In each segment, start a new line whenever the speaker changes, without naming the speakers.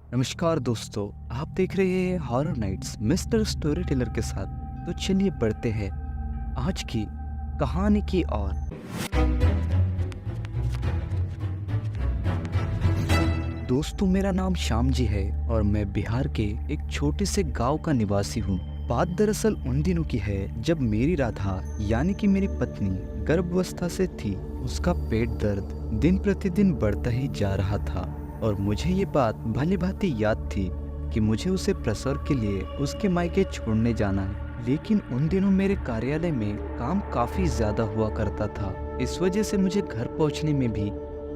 नमस्कार दोस्तों, आप देख रहे हैं horror nights mister storyteller के साथ। तो चलिए बढ़ते हैं आज की कहानी की ओर। दोस्तों, मेरा नाम श्याम जी है और मैं बिहार के एक छोटे से गांव का निवासी हूँ। बात दरअसल उन दिनों की है जब मेरी राधा यानी कि मेरी पत्नी गर्भावस्था से थी। उसका पेट दर्द दिन प्रतिदिन बढ़ता ही जा रहा था और मुझे ये बात भली भांति याद थी कि मुझे उसे प्रसव के लिए उसके मायके छोड़ने जाना है। लेकिन उन दिनों मेरे कार्यालय में काम काफी ज्यादा हुआ करता था। इस वजह से मुझे घर पहुंचने में भी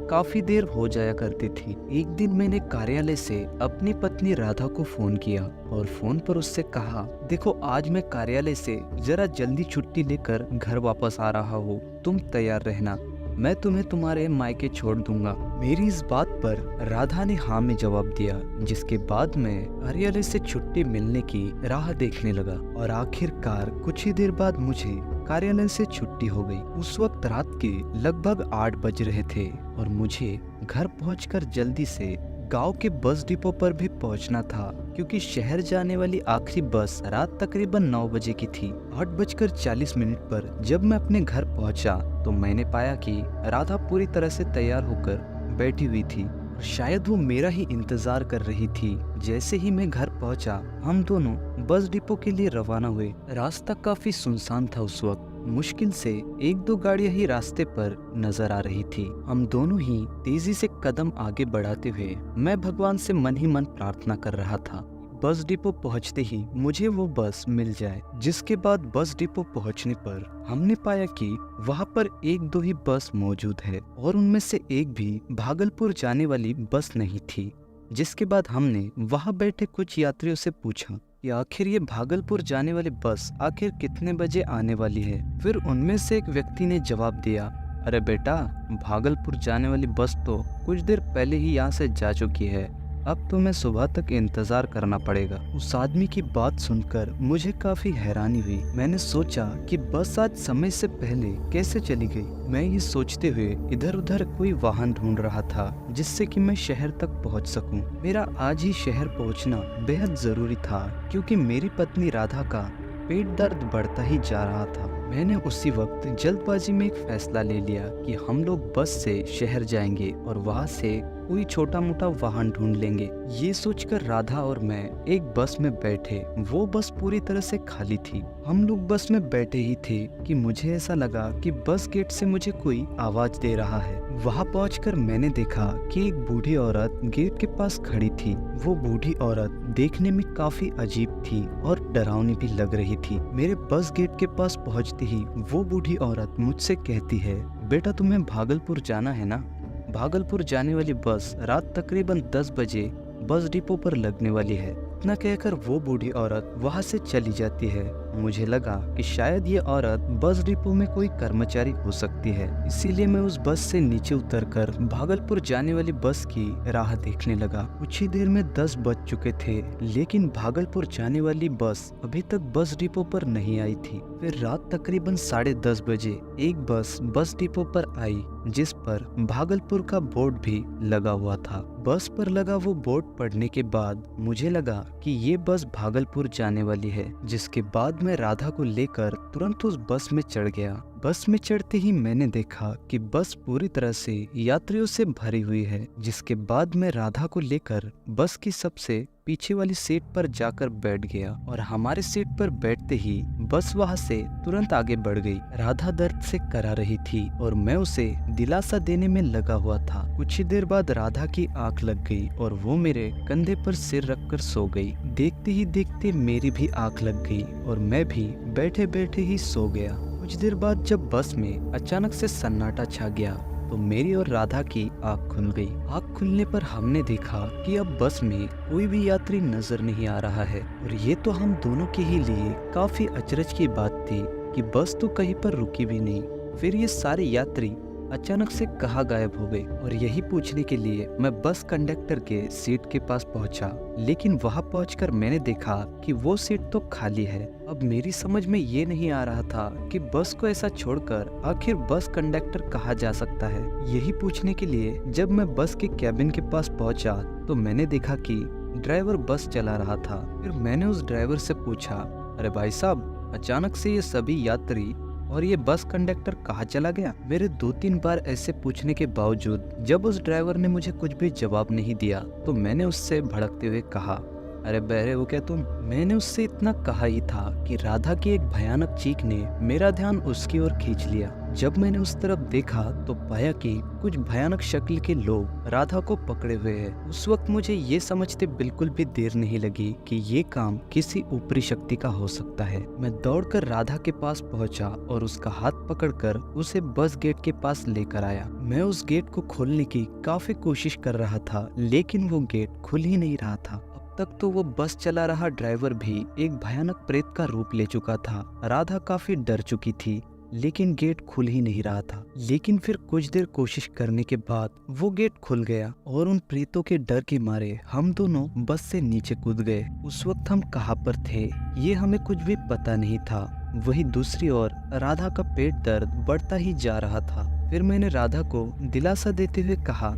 काफी देर हो जाया करती थी। एक दिन मैंने कार्यालय से अपनी पत्नी राधा को फोन किया और फोन पर उससे कहा, देखो आज मैं कार्यालय से जरा जल्दी छुट्टी लेकर घर वापस आ रहा हूँ, तुम तैयार रहना, मैं तुम्हें तुम्हारे मायके छोड़ दूंगा। मेरी इस बात पर राधा ने हाँ में जवाब दिया, जिसके बाद मैं कार्यालय से छुट्टी मिलने की राह देखने लगा और आखिरकार कुछ ही देर बाद मुझे कार्यालय से छुट्टी हो गई। उस वक्त रात के लगभग 8 बज रहे थे और मुझे घर पहुंचकर जल्दी से गांव के बस डिपो पर भी पहुंचना था, क्योंकि शहर जाने वाली आखिरी बस रात तकरीबन 9 बजे की थी। 8:40 पर जब मैं अपने घर पहुंचा तो मैंने पाया कि राधा पूरी तरह से तैयार होकर बैठी हुई थी। शायद वो मेरा ही इंतजार कर रही थी। जैसे ही मैं घर पहुंचा, हम दोनों बस डिपो के लिए रवाना हुए। रास्ता काफी सुनसान था उस वक्त। मुश्किल से 1-2 गाड़ियां ही रास्ते पर नजर आ रही थी। हम दोनों ही तेजी से कदम आगे बढ़ाते हुए मैं भगवान से मन ही मन प्रार्थना कर रहा था बस डिपो पहुंचते ही मुझे वो बस मिल जाए। जिसके बाद बस डिपो पहुंचने पर हमने पाया कि वहां पर 1-2 ही बस मौजूद है और उनमें से एक भी भागलपुर जाने वाली बस नहीं थी। जिसके बाद हमने वहां बैठे कुछ यात्रियों से पूछा कि आखिर ये भागलपुर जाने वाली बस आखिर कितने बजे आने वाली है। फिर उनमें से एक व्यक्ति ने जवाब दिया, अरे बेटा, भागलपुर जाने वाली बस तो कुछ देर पहले ही यहाँ से जा चुकी है, अब तुम्हें सुबह तक इंतजार करना पड़ेगा। उस आदमी की बात सुनकर मुझे काफी हैरानी हुई। मैंने सोचा कि बस आज समय से पहले कैसे चली गई। मैं ये सोचते हुए इधर उधर कोई वाहन ढूंढ रहा था जिससे कि मैं शहर तक पहुंच सकूं। मेरा आज ही शहर पहुंचना बेहद जरूरी था, क्योंकि मेरी पत्नी राधा का पेट दर्द बढ़ता ही जा रहा था। मैंने उसी वक्त जल्दबाजी में एक फैसला ले लिया कि हम लोग बस से शहर जाएंगे और वहां से कोई छोटा मोटा वाहन ढूंढ लेंगे। ये सोचकर राधा और मैं एक बस में बैठे। वो बस पूरी तरह से खाली थी। हम लोग बस में बैठे ही थे कि मुझे ऐसा लगा कि बस गेट से मुझे कोई आवाज दे रहा है। वहां पहुंचकर मैंने देखा कि एक बूढ़ी औरत गेट के पास खड़ी थी। वो बूढ़ी औरत देखने में काफी अजीब थी और डरावनी भी लग रही थी। मेरे बस गेट के पास पहुंचते ही वो बूढ़ी औरत मुझसे कहती है, बेटा तुम्हें भागलपुर जाना है ना? भागलपुर जाने वाली बस रात तकरीबन 10 बजे बस डिपो पर लगने वाली है। इतना कहकर वो बूढ़ी औरत वहां से चली जाती है। मुझे लगा कि शायद ये औरत बस डिपो में कोई कर्मचारी हो सकती है, इसीलिए मैं उस बस से नीचे उतरकर भागलपुर जाने वाली बस की राह देखने लगा। कुछ ही देर में 10 बज चुके थे, लेकिन भागलपुर जाने वाली बस अभी तक बस डिपो पर नहीं आई थी। फिर रात तकरीबन 10:30 बजे एक बस डिपो पर आई, जिस पर भागलपुर का बोर्ड भी लगा हुआ था। बस पर लगा वो बोर्ड पढ़ने के बाद मुझे लगा कि ये बस भागलपुर जाने वाली है। जिसके बाद मैं राधा को लेकर तुरंत उस बस में चढ़ गया। बस में चढ़ते ही मैंने देखा कि बस पूरी तरह से यात्रियों से भरी हुई है। जिसके बाद मैं राधा को लेकर बस की सबसे पीछे वाली सीट पर जाकर बैठ गया और हमारे सीट पर बैठते ही बस वहां से तुरंत आगे बढ़ गई। राधा दर्द से करा रही थी और मैं उसे दिलासा देने में लगा हुआ था। कुछ ही देर बाद राधा की आंख लग गई और वो मेरे कंधे पर सिर रखकर सो गई। देखते ही देखते मेरी भी आंख लग गई और मैं भी बैठे बैठे ही सो गया। कुछ देर बाद जब बस में अचानक से सन्नाटा छा गया तो मेरी और राधा की आंख खुल गई। आंख खुलने पर हमने देखा कि अब बस में कोई भी यात्री नजर नहीं आ रहा है और ये तो हम दोनों के ही लिए काफी अचरज की बात थी कि बस तो कहीं पर रुकी भी नहीं। फिर ये सारे यात्री अचानक से कहाँ गायब हो गए, और यही पूछने के लिए मैं बस कंडक्टर के सीट के पास पहुंचा। लेकिन वहां पहुंचकर मैंने देखा कि वो सीट तो खाली है। अब मेरी समझ में ये नहीं आ रहा था कि बस को ऐसा छोड़कर आखिर बस कंडक्टर कहाँ जा सकता है। यही पूछने के लिए जब मैं बस के कैबिन के पास पहुंचा तो मैंने देखा कि ड्राइवर बस चला रहा था। फिर मैंने उस ड्राइवर से पूछा, अरे भाई साहब, अचानक से ये सभी यात्री और ये बस कंडक्टर कहाँ चला गया? मेरे 2-3 बार ऐसे पूछने के बावजूद जब उस ड्राइवर ने मुझे कुछ भी जवाब नहीं दिया तो मैंने उससे भड़कते हुए कहा, अरे बहरे हो क्या तुम? मैंने उससे इतना कहा ही था कि राधा की एक भयानक चीख ने मेरा ध्यान उसकी ओर खींच लिया। जब मैंने उस तरफ देखा तो पाया कि कुछ भयानक शक्ल के लोग राधा को पकड़े हुए हैं। उस वक्त मुझे ये समझते बिल्कुल भी देर नहीं लगी कि ये काम किसी ऊपरी शक्ति का हो सकता है। मैं दौड़कर राधा के पास पहुंचा और उसका हाथ पकड़कर उसे बस गेट के पास लेकर आया। मैं उस गेट को खोलने की काफी कोशिश कर रहा था, लेकिन वो गेट खुल ही नहीं रहा था। तक तो वो बस चला रहा ड्राइवर भी एक भयानक प्रेत का रूप ले चुका था। राधा काफी डर चुकी थी, लेकिन गेट खुल ही नहीं रहा था। लेकिन फिर कुछ देर कोशिश करने के बाद वो गेट खुल गया और उन प्रेतों के डर के मारे हम दोनों बस से नीचे कूद गए। उस वक्त हम कहाँ पर थे ये हमें कुछ भी पता नहीं था। वहीं दूसरी ओर राधा का पेट दर्द बढ़ता ही जा रहा था। फिर मैंने राधा को दिलासा देते हुए कहा,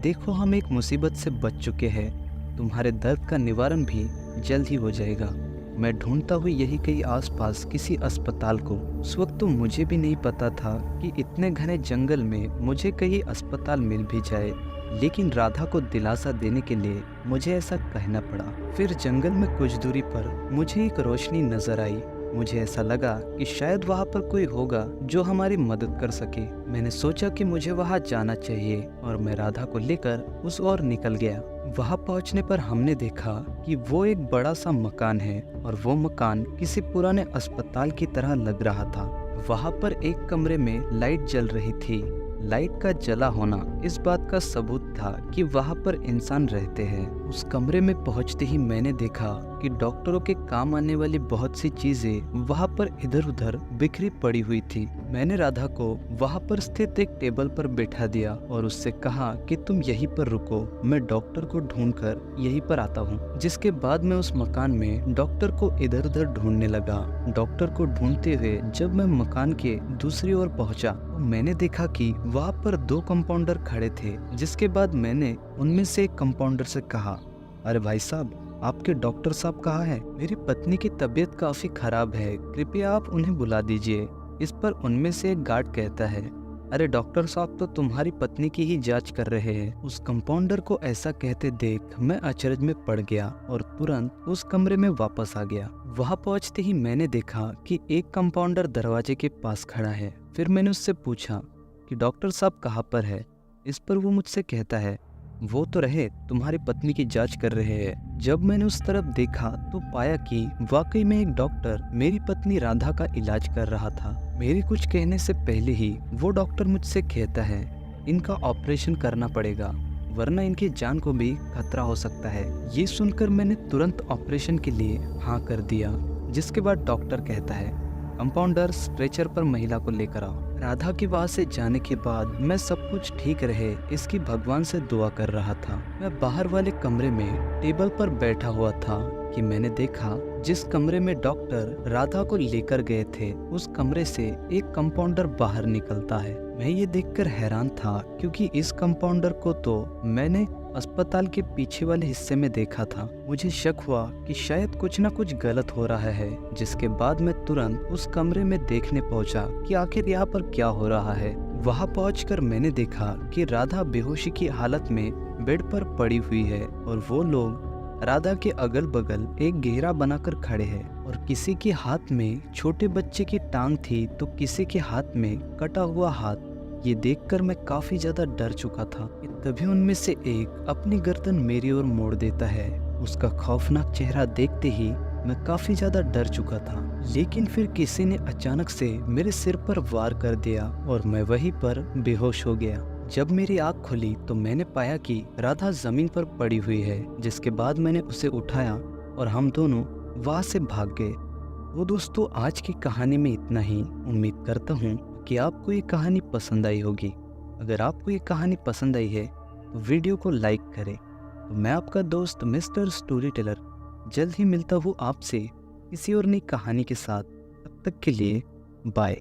देखो हम एक मुसीबत से बच चुके हैं, तुम्हारे दर्द का निवारण भी जल्द ही हो जाएगा। मैं ढूंढता हुई यही कहीं आसपास किसी अस्पताल को। उस वक्त तो मुझे भी नहीं पता था कि इतने घने जंगल में मुझे कहीं अस्पताल मिल भी जाए, लेकिन राधा को दिलासा देने के लिए मुझे ऐसा कहना पड़ा। फिर जंगल में कुछ दूरी पर मुझे एक रोशनी नजर आई। मुझे ऐसा लगा कि शायद वहाँ पर कोई होगा जो हमारी मदद कर सके। मैंने सोचा कि मुझे वहाँ जाना चाहिए और मैं राधा को लेकर उस ओर निकल गया। वहाँ पहुँचने पर हमने देखा कि वो एक बड़ा सा मकान है और वो मकान किसी पुराने अस्पताल की तरह लग रहा था। वहाँ पर एक कमरे में लाइट जल रही थी। लाइट का जला होना इस बात का सबूत था कि वहाँ पर इंसान रहते हैं। उस कमरे में पहुँचते ही मैंने देखा कि डॉक्टरों के काम आने वाली बहुत सी चीजें वहाँ पर इधर उधर बिखरी पड़ी हुई थी। मैंने राधा को वहाँ पर स्थित एक टेबल पर बैठा दिया और उससे कहा कि तुम यहीं पर रुको, मैं डॉक्टर को ढूंढकर यहीं पर आता हूँ। जिसके बाद मैं उस मकान में डॉक्टर को इधर उधर ढूंढने लगा। डॉक्टर को ढूंढते हुए जब मैं मकान के दूसरी ओर पहुँचा तो मैंने देखा कि वहाँ पर 2 कंपाउंडर खड़े थे। जिसके बाद मैंने उनमें से एक कंपाउंडर से कहा, अरे भाई साहब, आपके डॉक्टर साहब कहाँ हैं? मेरी पत्नी की तबीयत काफी खराब है, कृपया आप उन्हें बुला दीजिए। इस पर उनमें से एक गार्ड कहता है, अरे डॉक्टर साहब तो तुम्हारी पत्नी की ही जांच कर रहे हैं। उस कंपाउंडर को ऐसा कहते देख मैं अचरज में पड़ गया और तुरंत उस कमरे में वापस आ गया। वहां पहुंचते ही मैंने देखा कि एक कंपाउंडर दरवाजे के पास खड़ा है। फिर मैंने उससे पूछा कि डॉक्टर साहब कहाँ पर है? इस पर वो मुझसे कहता है, वो तो रहे तुम्हारी पत्नी की जांच कर रहे हैं। जब मैंने उस तरफ देखा तो पाया कि वाकई में एक डॉक्टर मेरी पत्नी राधा का इलाज कर रहा था। मेरे कुछ कहने से पहले ही वो डॉक्टर मुझसे कहता है, इनका ऑपरेशन करना पड़ेगा वरना इनकी जान को भी खतरा हो सकता है। ये सुनकर मैंने तुरंत ऑपरेशन के लिए हाँ कर दिया। जिसके बाद डॉक्टर कहता है, कंपाउंडर स्ट्रेचर पर महिला को लेकर आओ। राधा के वहां से जाने के बाद मैं सब कुछ ठीक रहे इसकी भगवान से दुआ कर रहा था। मैं बाहर वाले कमरे में टेबल पर बैठा हुआ था कि मैंने देखा जिस कमरे में डॉक्टर राधा को लेकर गए थे उस कमरे से एक कंपाउंडर बाहर निकलता है। मैं ये देखकर हैरान था क्योंकि इस कंपाउंडर को तो मैंने अस्पताल के पीछे वाले हिस्से में देखा था। मुझे शक हुआ कि शायद कुछ न कुछ गलत हो रहा है। जिसके बाद मैं तुरंत उस कमरे में देखने पहुंचा कि आखिर यहाँ पर क्या हो रहा है। वहां पहुंचकर मैंने देखा कि राधा बेहोशी की हालत में बेड पर पड़ी हुई है और वो लोग राधा के अगल बगल एक घेरा बनाकर खड़े हैं और किसी के हाथ में छोटे बच्चे की टांग थी तो किसी के हाथ में कटा हुआ हाथ। ये देखकर मैं काफी ज्यादा डर चुका था कि तभी उनमें से एक अपनी गर्दन मेरी ओर मोड़ देता है। उसका खौफनाक चेहरा देखते ही मैं काफी ज्यादा डर चुका था। लेकिन फिर किसी ने अचानक से मेरे सिर पर वार कर दिया और मैं वहीं पर बेहोश हो गया। जब मेरी आँख खुली तो मैंने पाया कि राधा जमीन पर पड़ी हुई है। जिसके बाद मैंने उसे उठाया और हम दोनों वहां से भाग गए। वो दोस्तों, आज की कहानी में इतना ही। उम्मीद करता हूँ कि आपको ये कहानी पसंद आई होगी। अगर आपको ये कहानी पसंद आई है तो वीडियो को लाइक करें। तो मैं आपका दोस्त मिस्टर स्टोरी टेलर जल्द ही मिलता हूँ आपसे किसी और नई कहानी के साथ। तब तक के लिए बाय।